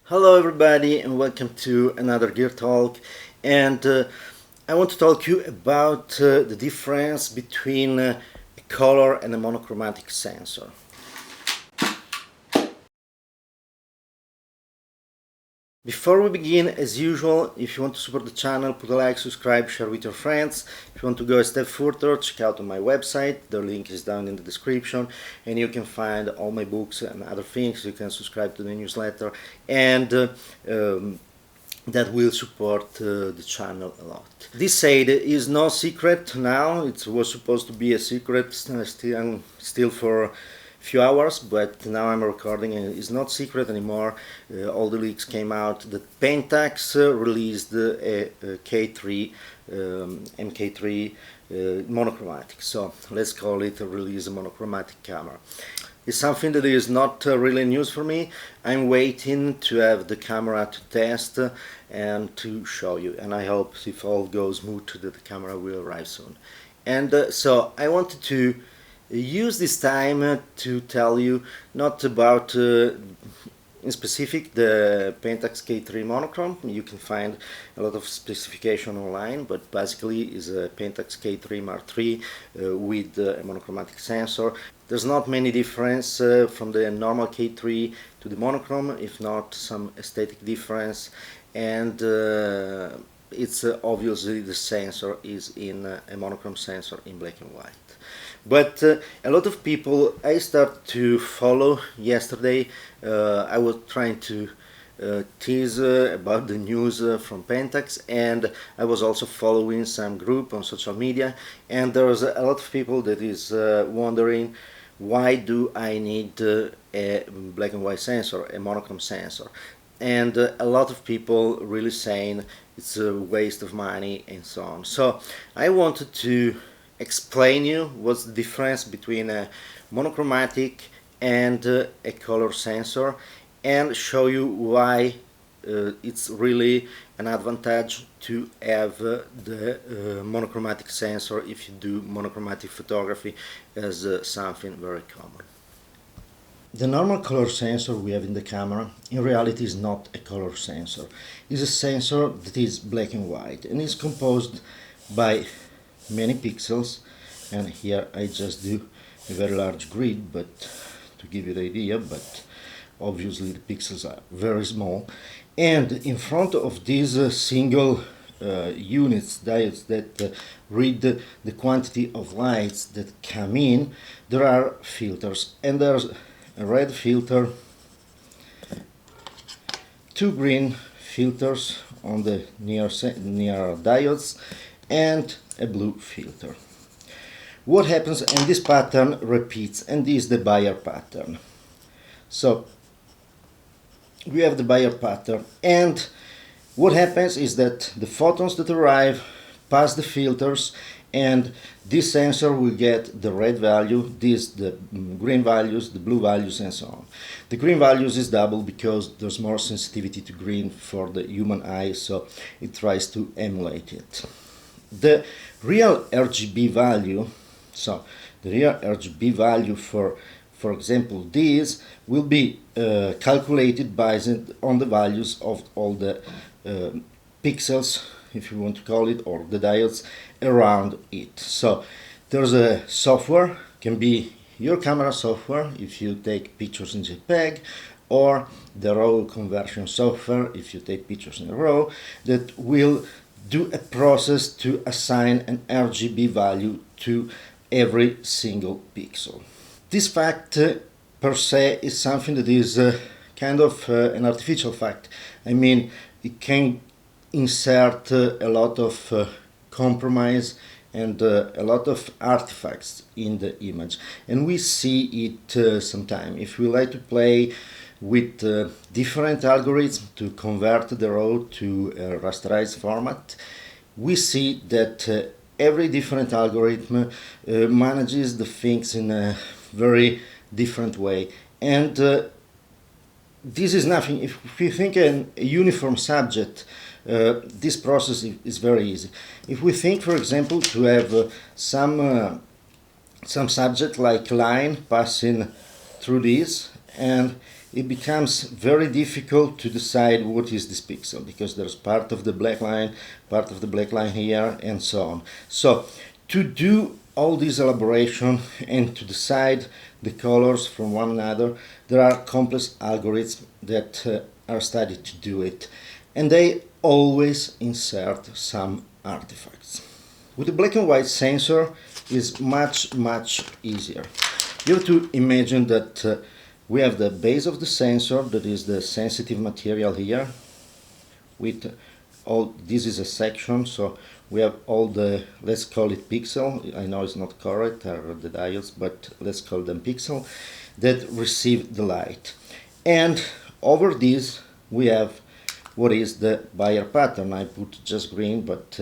Hello everybody and welcome to another Gear Talk, and I want to talk to you about the difference between a color and a monochromatic sensor. Before we begin, as usual, if you want to support the channel, put a like, subscribe, share with your friends. If you want to go a step further, check out on my website. The link is down in the description, and you can find all my books and other things. You can subscribe to the newsletter, and that will support the channel a lot. This said, is no secret now. It was supposed to be a secret still for few hours, but now I'm recording and it's not secret anymore. All the leaks came out that Pentax released a K3 mkIII monochromatic, so let's call it a release monochromatic camera. It's something that is not really news for me. I'm waiting to have the camera to test and to show you, and I hope if all goes smooth that the camera will arrive soon. And so I wanted to use this time to tell you not about in specific the Pentax K3 monochrome. You can find a lot of specification online, but basically is a Pentax K3 Mark III with a monochromatic sensor. There's not many difference from the normal K3 to the monochrome, if not some aesthetic difference, and it's obviously the sensor is in a monochrome sensor in black and white. But a lot of people I start to follow yesterday, I was trying to tease about the news from Pentax, and I was also following some group on social media, and there was a lot of people that is wondering, why do I need a black and white sensor, a monochrome sensor? And a lot of people really saying it's a waste of money and so on. So I wanted to explain you what's the difference between a monochromatic and a color sensor, and show you why it's really an advantage to have the monochromatic sensor if you do monochromatic photography as something very common. The normal color sensor we have in the camera in reality is not a color sensor. It's a sensor that is black and white and is composed by many pixels, and here I just do a very large grid but to give you the idea, but obviously the pixels are very small, and in front of these single units, diodes that read the quantity of lights that come in, there are filters, and there's a red filter, two green filters on the near diodes, and a blue filter. What happens, and this pattern repeats, and this is the Bayer pattern. So we have the Bayer pattern, and what happens is that the photons that arrive pass the filters, and this sensor will get the red value, this the green values, the blue values, and so on. The green values is double because there's more sensitivity to green for the human eye, so it tries to emulate it. The real RGB value, so the real RGB value for example this, will be calculated based on the values of all the pixels, if you want to call it, or the diodes around it. So there's a software, can be your camera software if you take pictures in JPEG, or the RAW conversion software if you take pictures in RAW, that will do a process to assign an RGB value to every single pixel. This fact per se is something that is kind of an artificial fact. I mean, it can insert a lot of compromise and a lot of artifacts in the image, and we see it sometimes. If we like to play with different algorithms to convert the RAW to a rasterized format, we see that every different algorithm manages the things in a very different way, and this is nothing. If we think a uniform subject, this process is very easy. If we think, for example, to have some subject like line passing through this, and it becomes very difficult to decide what is this pixel, because there's part of the black line here, and so on. So to do all this elaboration and to decide the colors from one another, there are complex algorithms that are studied to do it, and they always insert some artifacts. With the black and white sensor is much easier. You have to imagine that we have the base of the sensor, that is the sensitive material here, with all, this is a section, so we have all the, let's call it pixel, I know it's not correct, are the diodes, but let's call them pixel, that receive the light. And over this we have what is the Bayer pattern. I put just green, but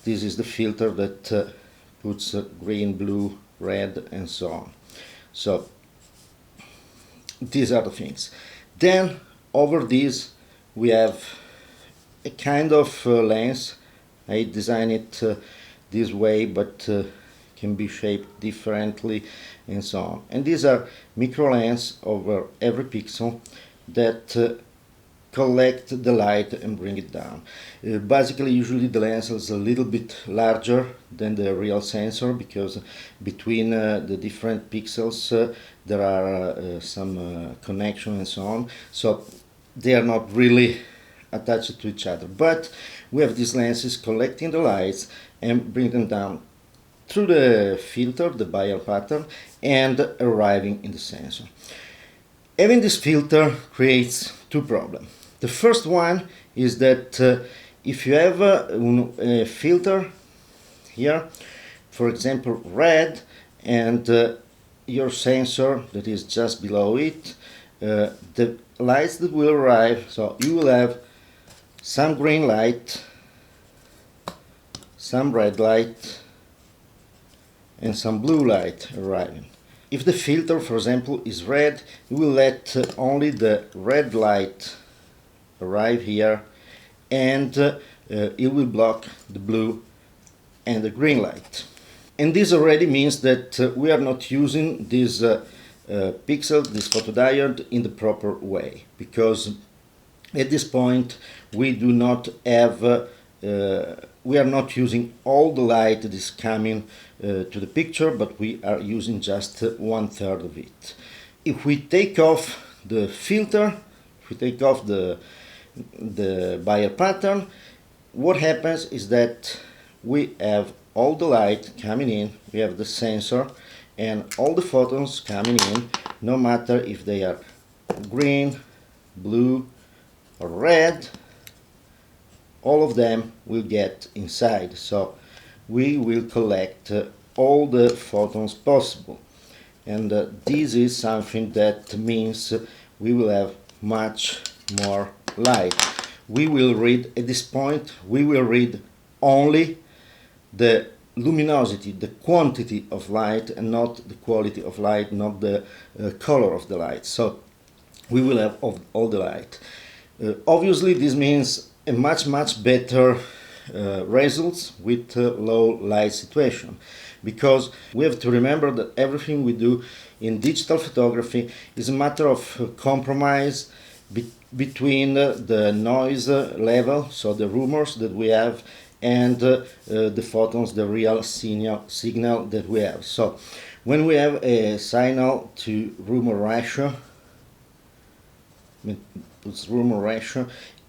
this is the filter that puts green, blue, red, and so on. So these are the things. Then over this we have a kind of lens. I designed it this way, but can be shaped differently, and so on. And these are micro lens over every pixel that collect the light and bring it down. Basically, usually the lens is a little bit larger than the real sensor, because between the different pixels there are some connection and so on. So they are not really attached to each other. But we have these lenses collecting the lights and bring them down through the filter, the Bayer pattern, and arriving in the sensor. Having this filter creates two problems. The first one is that if you have a filter here, for example red, and your sensor that is just below it, the lights that will arrive, so you will have some green light, some red light, and some blue light arriving. If the filter, for example, is red, you will let only the red light arrive here, and it will block the blue and the green light. And this already means that we are not using this pixel, this photodiode, in the proper way, because at this point we do not have we are not using all the light that is coming to the picture, but we are using just 1/3 of it. If we take off the filter, if we take off the Bayer pattern, what happens is that we have all the light coming in, we have the sensor, and all the photons coming in, no matter if they are green, blue, or red, all of them will get inside. So we will collect all the photons possible, and this is something that means we will have much more light. We will read, at this point, we will read only the luminosity, the quantity of light, and not the quality of light, not the color of the light. So we will have all the light. Obviously this means a much better results with low light situation, because we have to remember that everything we do in digital photography is a matter of compromise between the noise level, so the rumors that we have, and the photons, the real signal that we have. So when we have a signal to rumor ratio,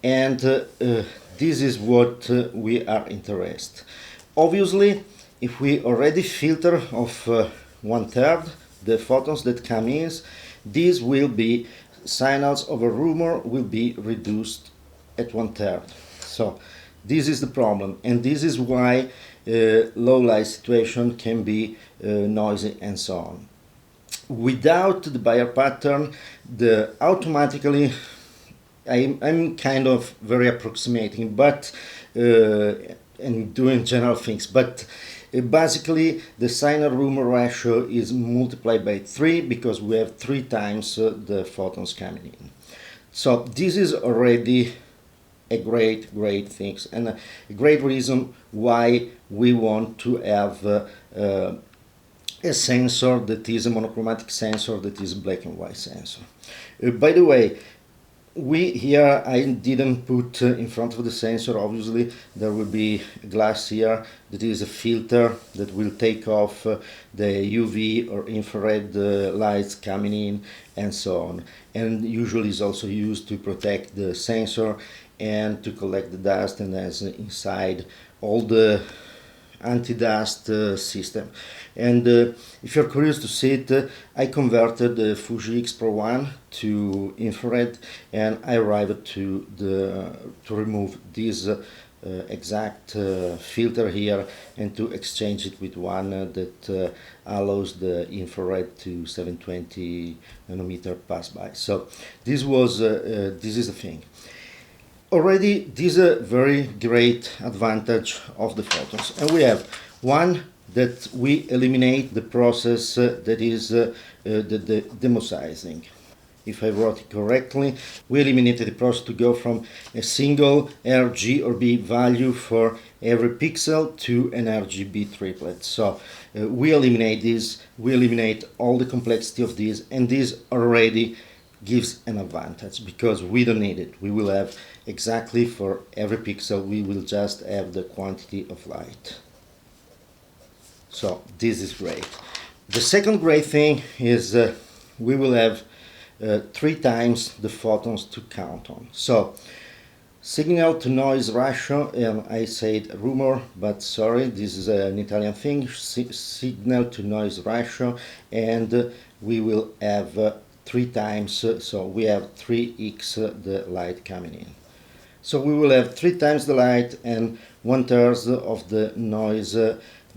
and this is what we are interested. Obviously, if we already filter of 1/3 the photons that come in, these will be signals of a rumor will be reduced at 1/3. So this is the problem, and this is why low light situation can be noisy and so on. Without the Bayer pattern, automatically I'm kind of very approximating, but and doing general things, but basically the signal-rumor ratio is multiplied by 3, because we have 3 times the photons coming in. So this is already a great thing, and a great reason why we want to have a sensor that is a monochromatic sensor, that is a black and white sensor. By the way, I didn't put in front of the sensor, obviously there will be a glass here that is a filter that will take off the UV or infrared lights coming in and so on, and usually is also used to protect the sensor and to collect the dust, and has inside all the anti-dust system. And if you're curious to see it, I converted the Fuji X Pro 1 to infrared, and I arrived to remove this exact filter here and to exchange it with one that allows the infrared to 720 nanometer pass by. So this is the thing. Already, this is a very great advantage of the photons, and we have one, that we eliminate the process that is the demosizing. If I wrote it correctly, we eliminated the process to go from a single RG or B value for every pixel to an RGB triplet. So we eliminate this, we eliminate all the complexity of this, and this already gives an advantage because we don't need it. We will have exactly for every pixel, we will just have the quantity of light. So this is great. The second great thing is we will have 3 times the photons to count on. So signal to noise ratio, I said rumor, but sorry, this is an Italian thing, signal to noise ratio, and we will have 3 times, so we have 3x the light coming in. So we will have 3 times the light and 1/3 of the noise,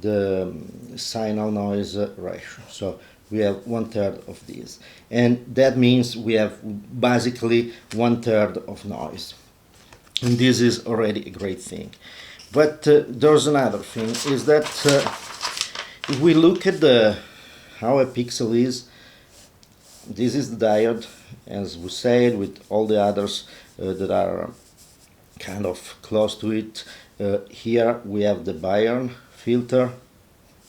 the signal noise ratio. So we have 1/3 of this, and that means we have basically 1/3 of noise, and this is already a great thing. But there's another thing, is that if we look at how a pixel is, this is the diode, as we said, with all the others that are kind of close to it. Here we have the Bayern filter,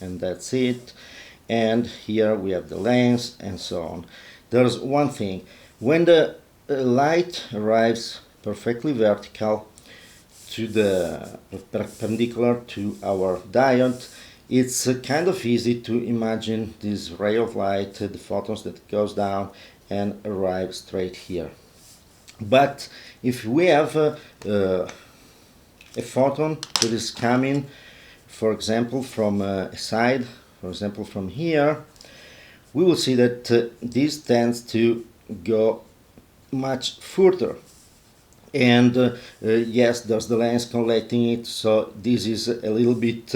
and that's it. And here we have the lens, and so on. There's one thing: when the light arrives perfectly vertical to the perpendicular to our diode, it's kind of easy to imagine this ray of light, the photons that goes down and arrive straight here. But if we have a photon that is coming, for example, from a side, for example from here, we will see that this tends to go much further. And yes, there's the lens collecting it, so this is a little bit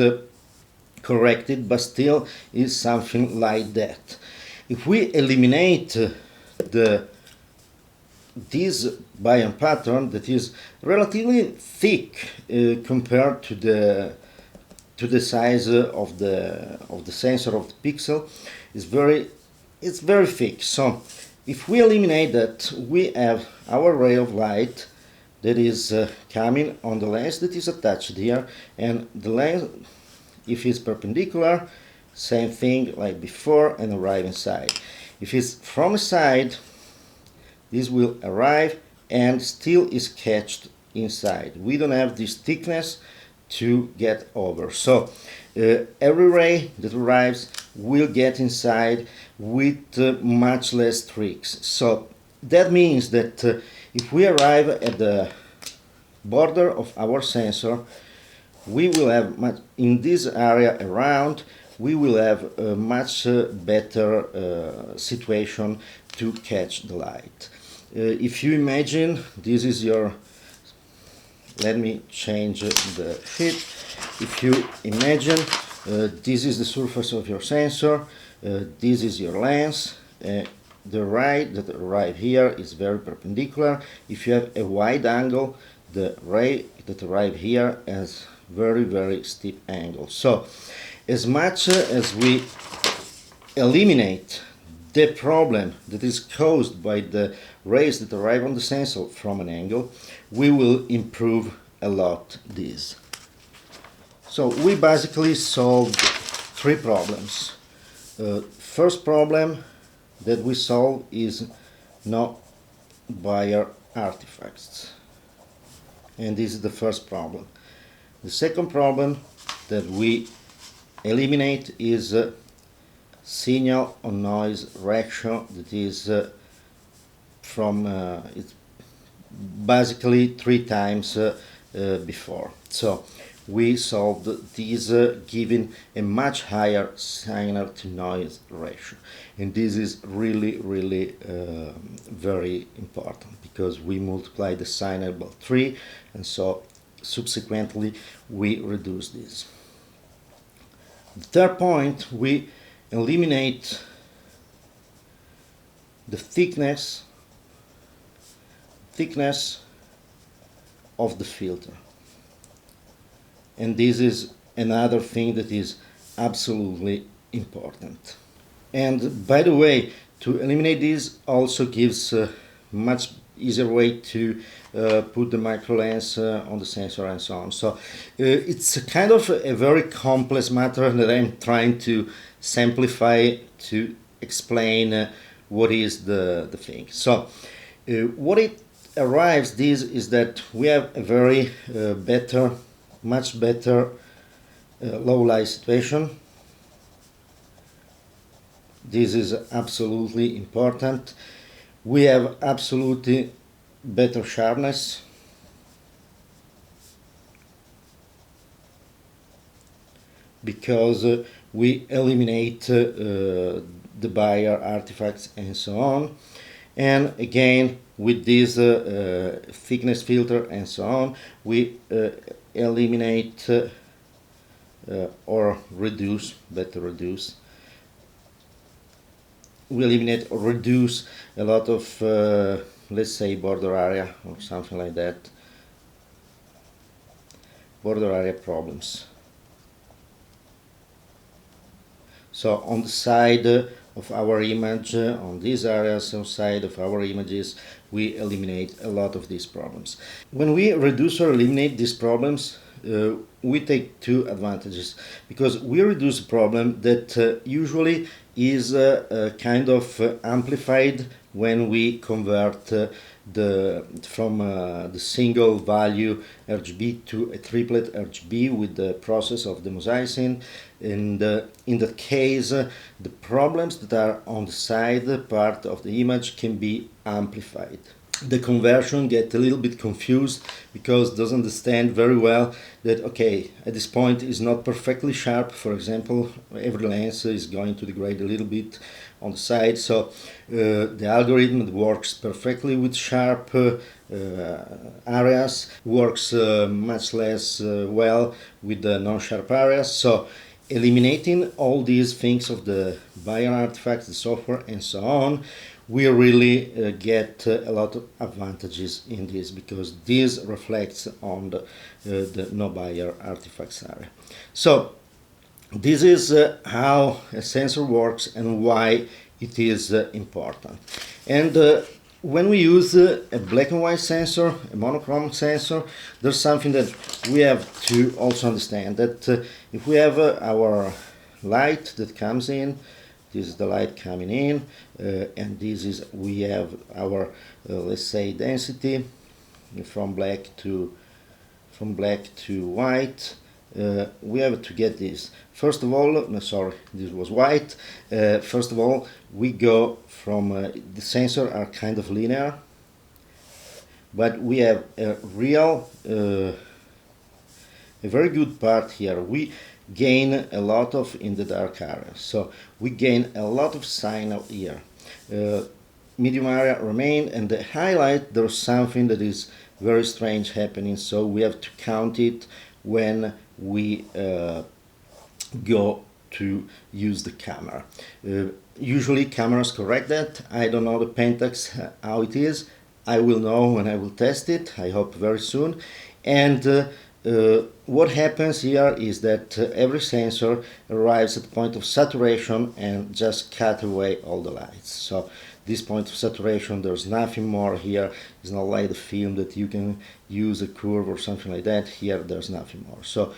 corrected, but still is something like that. If we eliminate this Bayern pattern that is relatively thick compared to the size of the sensor of the pixel, it's very thick. So if we eliminate that, we have our ray of light that is coming on the lens that is attached here, and the lens, if it's perpendicular, same thing like before, and arrive inside. If it's from a side, this will arrive and still is catched inside. We don't have this thickness to get over. So every ray that arrives will get inside with much less tricks. So that means that if we arrive at the border of our sensor, we will have in this area around, we will have a much better situation to catch the light. If you imagine, this is your, let me change the sheet. If you imagine, this is the surface of your sensor, this is your lens, the ray that arrives here is very perpendicular. If you have a wide angle, the ray that arrives here has very steep angle. So as much as we eliminate the problem that is caused by the rays that arrive on the sensor from an angle, we will improve a lot this. So we basically solved 3 problems. First problem that we solve is no buyer artifacts, and this is the first problem. The second problem that we eliminate is signal on noise ratio, that is from it's basically 3 times before. So we solved this giving a much higher signal to noise ratio, and this is really very important, because we multiply the signal by 3, and so subsequently we reduce this. The third point, we eliminate the thickness of the filter, and this is another thing that is absolutely important. And by the way, to eliminate this also gives a much easier way to put the micro lens on the sensor and so on. So it's a kind of a very complex matter that I'm trying to simplify to explain what is the thing. So what it arrives this is that we have a very much better low light situation. This is absolutely important. We have absolutely better sharpness. Because we eliminate the buyer artifacts and so on. And again, with this thickness filter and so on, we eliminate or reduce, better reduce. We eliminate or reduce a lot of, let's say, border area or something like that. Border area problems. So on the side of our image, on these areas outside of our images, we eliminate a lot of these problems. When we reduce or eliminate these problems, we take 2 advantages, because we reduce a problem that usually is kind of amplified when we convert from the single value RGB to a triplet RGB with the process of demosaicing. And in that case, the problems that are on the side part of the image can be amplified. The conversion gets a little bit confused because it doesn't understand very well that, okay, at this point is not perfectly sharp. For example, every lens is going to degrade a little bit on the side, so the algorithm works perfectly with sharp areas, works much less well with the non-sharp areas. So eliminating all these things of the buyer artifacts, the software and so on, we really get a lot of advantages in this, because this reflects on the no buyer artifacts area. So this is how a sensor works and why it is important. And when we use a black and white sensor, a monochrome sensor, there's something that we have to also understand, that if we have our light that comes in, this is the light coming in, and this is, we have our let's say density from black to white. We have to get this. First of all, no, sorry, this was white. First of all, we go from the sensor are kind of linear, but we have a real a very good part here. We gain a lot of in the dark area, so we gain a lot of signal here. Medium area remain, and the highlight, there's something that is very strange happening, so we have to count it when we go to use the camera. Usually cameras correct that. I don't know the Pentax how it is. I will know when I will test it, I hope very soon. And what happens here is that every sensor arrives at the point of saturation and just cut away all the lights. So this point of saturation, there's nothing more here. It's not like the film that you can use a curve or something like that. Here there's nothing more. So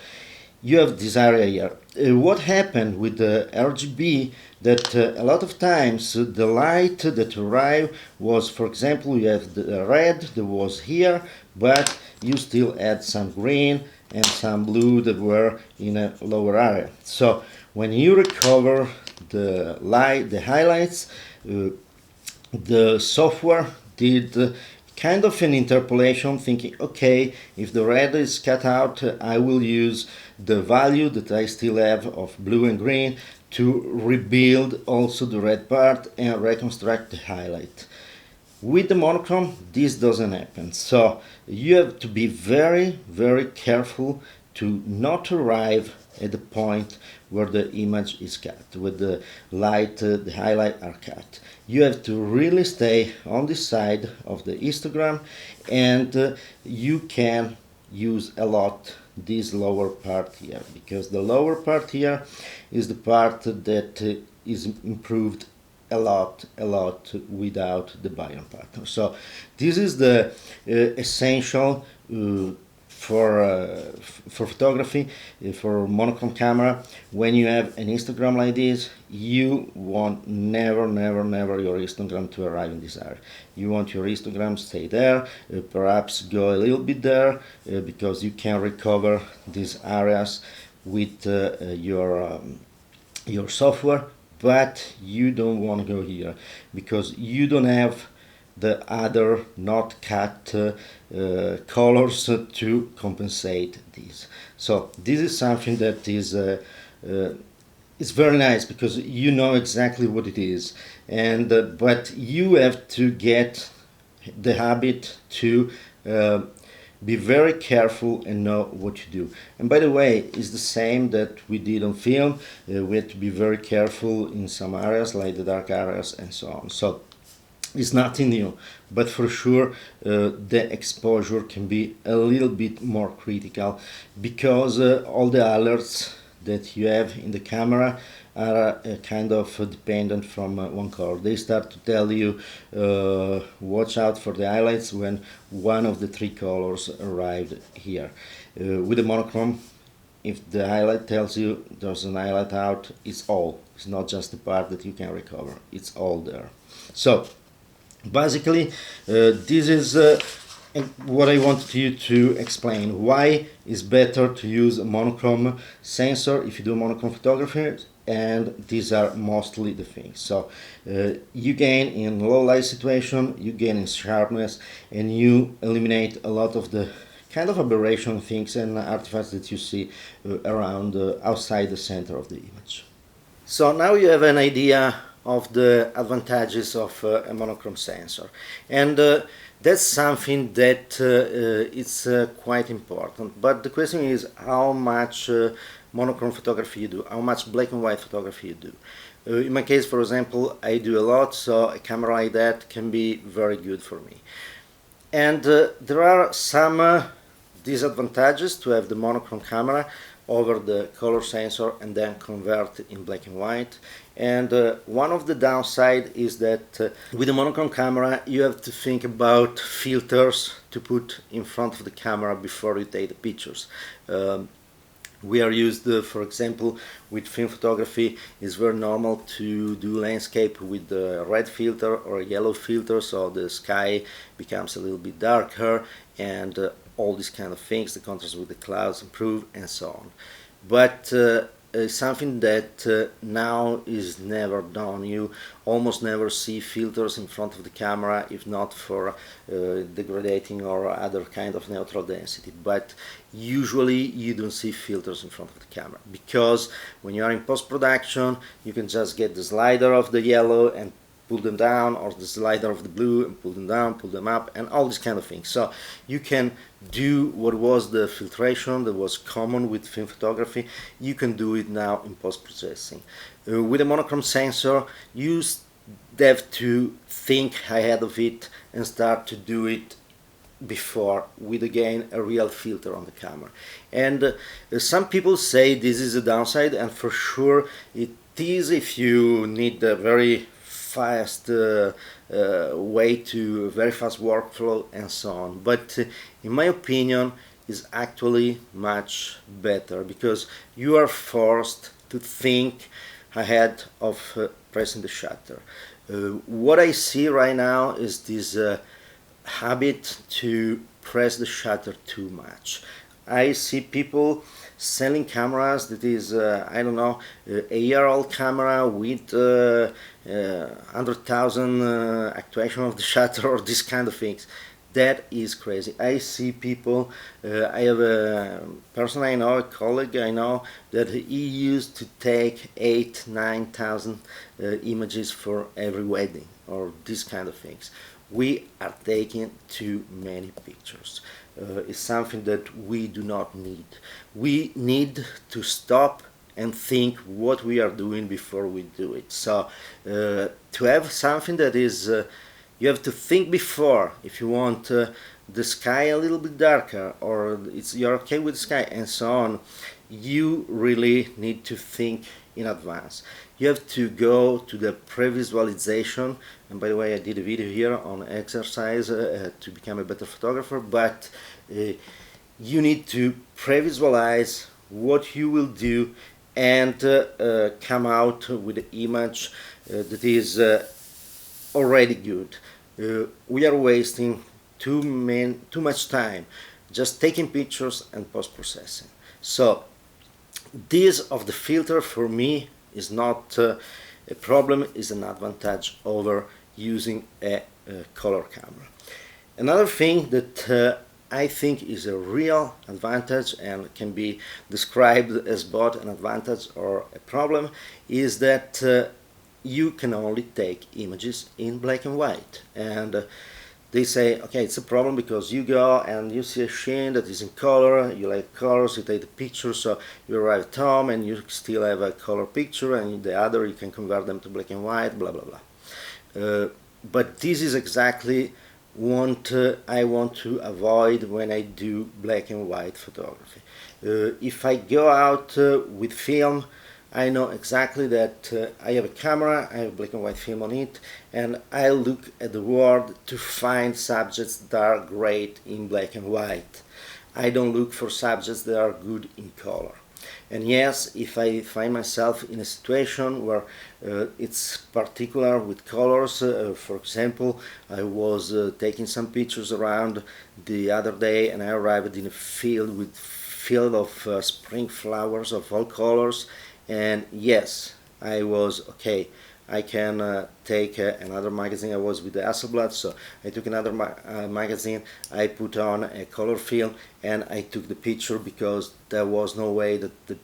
you have this area here. What happened with the RGB, that a lot of times the light that arrived was, for example, you have the red that was here, but you still had some green and some blue that were in a lower area. So when you recover the light, the highlights, the software did kind of an interpolation, thinking, okay, if the red is cut out, I will use the value that I still have of blue and green to rebuild also the red part and reconstruct the highlight. With the monochrome, this doesn't happen. So you have to be very, very careful to not arrive at the point where the image is cut, where the light, the highlight are cut. You have to really stay on this side of the histogram, and you can use a lot this lower part here, because the lower part here is the part that is improved a lot without the Bayern pattern. So this is the essential for photography, for monochrome camera. When you have an histogram like this, you want never your histogram to arrive in this area. You want your histogram stay there, perhaps go a little bit there, because you can recover these areas with your software, but you don't want to go here because you don't have the other not cut colors to compensate this. So this is something that is it's very nice because you know exactly what it is, and but you have to get the habit to be very careful and know what you do. And by the way, it's the same that we did on film. We had to be very careful in some areas, like the dark areas and so on. So it's nothing new, but for sure the exposure can be a little bit more critical, because all the alerts that you have in the camera are kind of dependent from one color. They start to tell you watch out for the highlights when one of the three colors arrived here. With the monochrome, if the highlight tells you there's an highlight out, it's not just the part that you can recover, it's all there. So basically this is what I wanted you to explain. Why it's better to use a monochrome sensor if you do monochrome photography, and these are mostly the things. So you gain in low light situation, you gain in sharpness, and you eliminate a lot of the kind of aberration things and artifacts that you see around outside the center of the image. So now you have an idea of the advantages of a monochrome sensor, and that's something that is quite important. But the question is how much monochrome photography you do, how much black and white photography you do. In my case, for example, I do a lot, so a camera like that can be very good for me. And there are some disadvantages to have the monochrome camera over the color sensor and then convert in black and white. And one of the downside is that with the monochrome camera you have to think about filters to put in front of the camera before you take the pictures. We are used, for example, with film photography, it's very normal to do landscape with a red filter or a yellow filter, so the sky becomes a little bit darker, and all these kind of things, the contrast with the clouds improve and so on. But something that now is never done. You almost never see filters in front of the camera, if not for degrading or other kind of neutral density. But usually you don't see filters in front of the camera, because when you are in post-production you can just get the slider of the yellow and pull them down, or the slider of the blue and pull them down, pull them up, and all these kind of things. So you can do what was the filtration that was common with film photography, you can do it now in post-processing. With a monochrome sensor you have to think ahead of it and start to do it before, with again a real filter on the camera. And some people say this is a downside, and for sure it is if you need a very fast way to very fast workflow and so on. But in my opinion, is actually much better because you are forced to think ahead of pressing the shutter. What I see right now is this habit to press the shutter too much. I see people selling cameras that is, I don't know, a year-old camera with 100,000 actuation of the shutter or this kind of things. That is crazy. I see people, I have a person I know, a colleague I know, that he used to take 8,000-9,000 images for every wedding or these kind of things. We are taking too many pictures. It's something that we do not need. We need to stop and think what we are doing before we do it. So to have something that is you have to think before if you want the sky a little bit darker or you're okay with the sky and so on. You really need to think in advance. You have to go to the pre-visualization, and by the way I did a video here on exercise to become a better photographer, but you need to pre-visualize what you will do and come out with an image that is already good. We are wasting too much time just taking pictures and post-processing. So this of the filter for me is not a problem, is an advantage over using a color camera. Another thing that I think is a real advantage and can be described as both an advantage or a problem is that you can only take images in black and white, and they say, okay, it's a problem because you go and you see a scene that is in color, you like colors, you take the picture, so you arrive at home and you still have a color picture, and the other you can convert them to black and white, blah blah blah. But this is exactly what I want to avoid when I do black and white photography. If I go out with film, I know exactly that I have a camera, I have black and white film on it, and I look at the world to find subjects that are great in black and white. I don't look for subjects that are good in color. And yes, if I find myself in a situation where it's particular with colors, for example, I was taking some pictures around the other day and I arrived in a field of spring flowers of all colors. And yes, I was okay. I can take another magazine. I was with the Hasselblad, so I took another magazine. I put on a color film and I took the picture because there was no way that the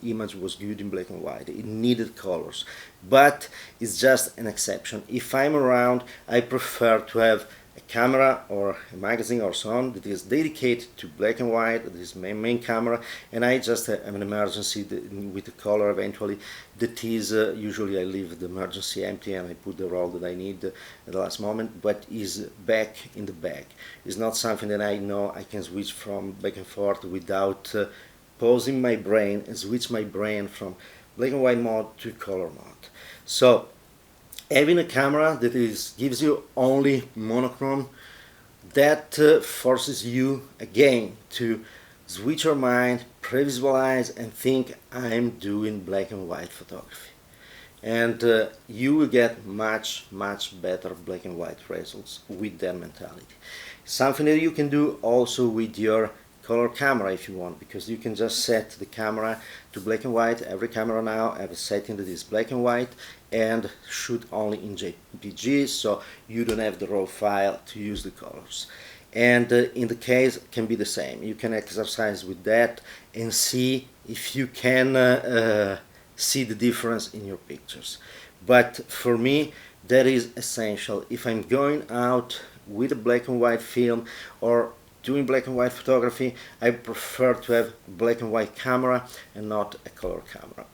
image was good in black and white. It needed colors, but it's just an exception. If I'm around, I prefer to have a camera or a magazine or so on that is dedicated to black and white, that is my main camera, and I just have an emergency with the color eventually. That is usually I leave the emergency empty and I put the roll that I need at the last moment, but is back in the bag. It's not something that I know I can switch from back and forth without pausing my brain and switch my brain from black and white mode to color mode. So having a camera that gives you only monochrome, that forces you again to switch your mind, pre-visualize and think I'm doing black and white photography. And you will get much better black and white results with that mentality. Something that you can do also with your color camera if you want, because you can just set the camera to black and white. Every camera now have a setting that is black and white and shoot only in JPG, so you don't have the raw file to use the colors. And in the case it can be the same. You can exercise with that and see if you can see the difference in your pictures. But for me that is essential. If I'm going out with a black and white film or doing black and white photography, I prefer to have a black and white camera and not a color camera.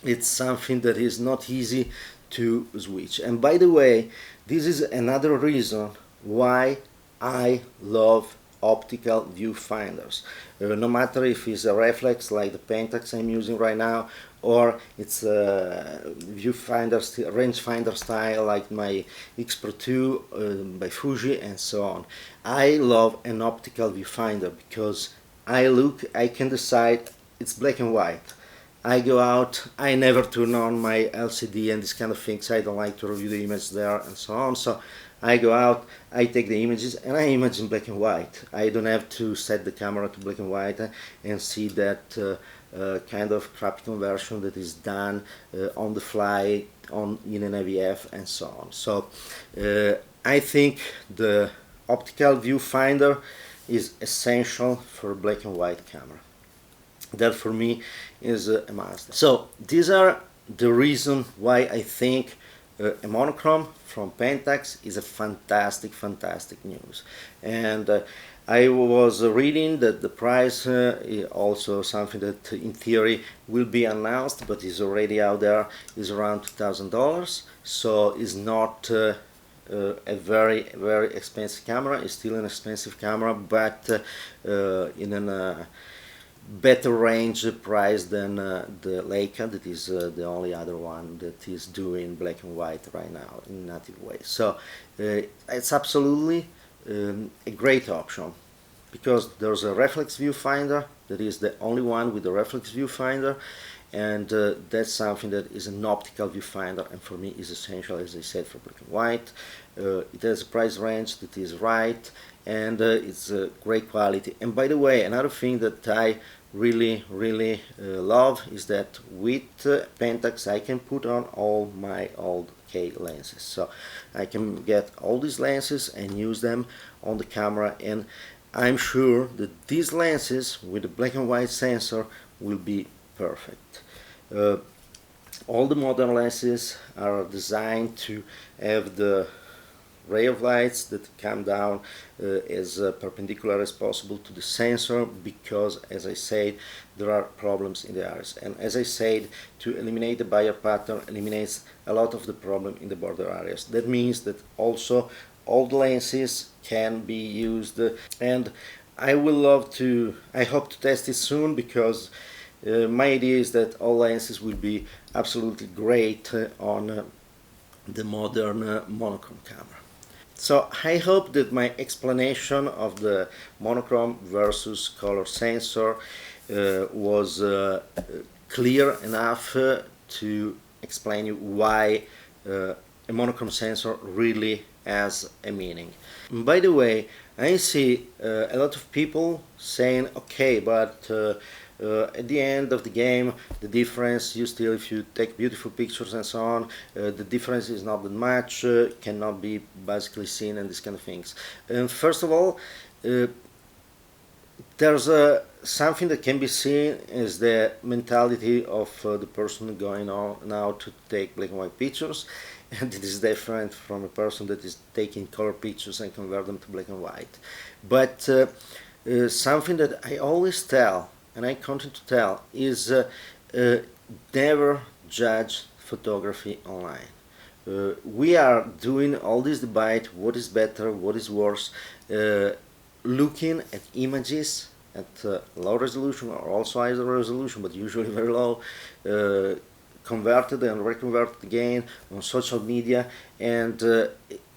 It's something that is not easy to switch. And by the way, this is another reason why I love optical viewfinders. No matter if it's a reflex like the Pentax I'm using right now, or it's a viewfinder, rangefinder style like my X Pro 2 by Fuji and so on. I love an optical viewfinder because I can decide it's black and white. I go out, I never turn on my LCD and this kind of things. I don't like to review the image there and so on. So I go out, I take the images and I image in black and white. I don't have to set the camera to black and white and see that kind of crappy conversion that is done on the fly in an AVF and so on. So I think the optical viewfinder is essential for a black and white camera. That for me is a must. So these are the reason why I think a monochrome from Pentax is a fantastic news. And I was reading that the price is also something that in theory will be announced, but is already out there, is around $2,000. So it's not a very expensive camera. It's still an expensive camera, but in a better range price than the Leica, that is the only other one that is doing black and white right now in native way. So it's absolutely a great option because there's a reflex viewfinder that is the only one with the reflex viewfinder, and that's something that is an optical viewfinder, and for me is essential, as I said, for black and white. It has a price range that is right, and it's great quality. And by the way, another thing that I really love is that with Pentax I can put on all my old K lenses. So I can get all these lenses and use them on the camera, and I'm sure that these lenses with the black and white sensor will be perfect. All the modern lenses are designed to have the ray of lights that come down as perpendicular as possible to the sensor, because, as I said, there are problems in the iris, and as I said, to eliminate the Bayer pattern eliminates a lot of the problem in the border areas. That means that also all the lenses can be used, and I hope to test it soon, because my idea is that all lenses will be absolutely great on the modern monochrome camera. So I hope that my explanation of the monochrome versus color sensor was clear enough to explain you why a monochrome sensor really has a meaning. And by the way, I see a lot of people saying, okay, but at the end of the game, the difference, if you take beautiful pictures and so on, the difference is not that much, cannot be basically seen, and these kind of things. First of all, there's something that can be seen as the mentality of the person going on now to take black and white pictures, and it is different from a person that is taking color pictures and convert them to black and white. But something that I always tell, and I continue to tell, is never judge photography online. We are doing all this debate, what is better, what is worse, looking at images at low resolution or also high resolution, but usually very low, converted and reconverted again on social media and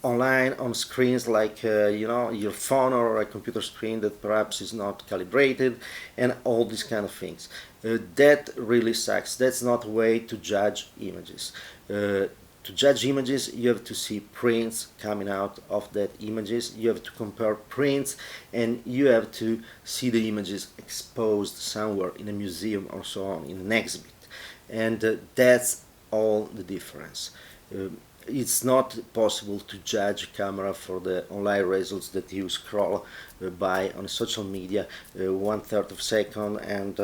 online on screens like your phone or a computer screen that perhaps is not calibrated, and all these kind of things. That really sucks. That's not a way to judge images. To judge images, you have to see prints coming out of that images, you have to compare prints, and you have to see the images exposed somewhere in a museum or so on, in an exhibit. And that's all the difference. It's not possible to judge a camera for the online results that you scroll by on social media 1/3 of a second, and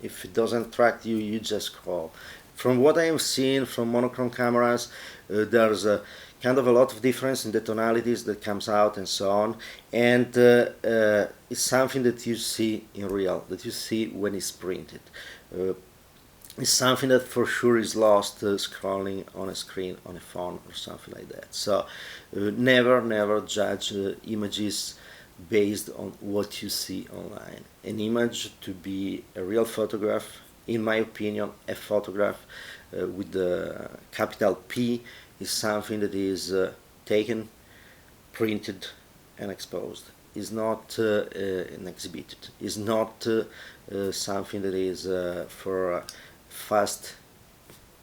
if it doesn't attract you, you just scroll. From what I have seen from monochrome cameras, there's a kind of a lot of difference in the tonalities that comes out and so on, and it's something that you see in real, that you see when it's printed. It's something that for sure is lost scrolling on a screen on a phone or something like that. So never judge images based on what you see online. An image to be a real photograph, in my opinion, a photograph with the capital P is something that is taken, printed and exposed. Is not an exhibit. Is not something that is for fast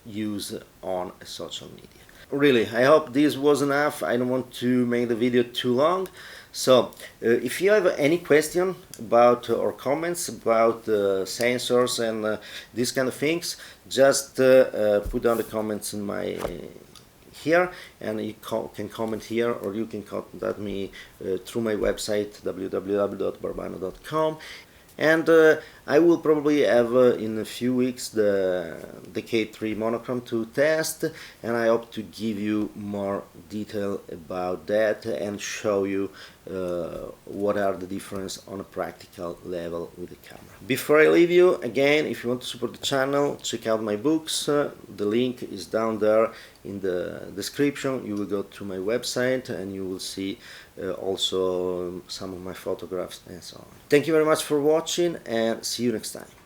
use on social media. Really, I hope this was enough. I don't want to make the video too long. So, if you have any question about or comments about sensors and these kind of things, just put down the comments in my here, and you can comment here, or you can contact me through my website www.barbano.com. And I will probably have in a few weeks the mkIII monochrome to test, and I hope to give you more detail about that and show you what are the difference on a practical level with the camera. Before I leave you, again, if you want to support the channel, check out my books. The link is down there in the description. You will go to my website and you will see also some of my photographs and so on. Thank you very much for watching, and see you next time.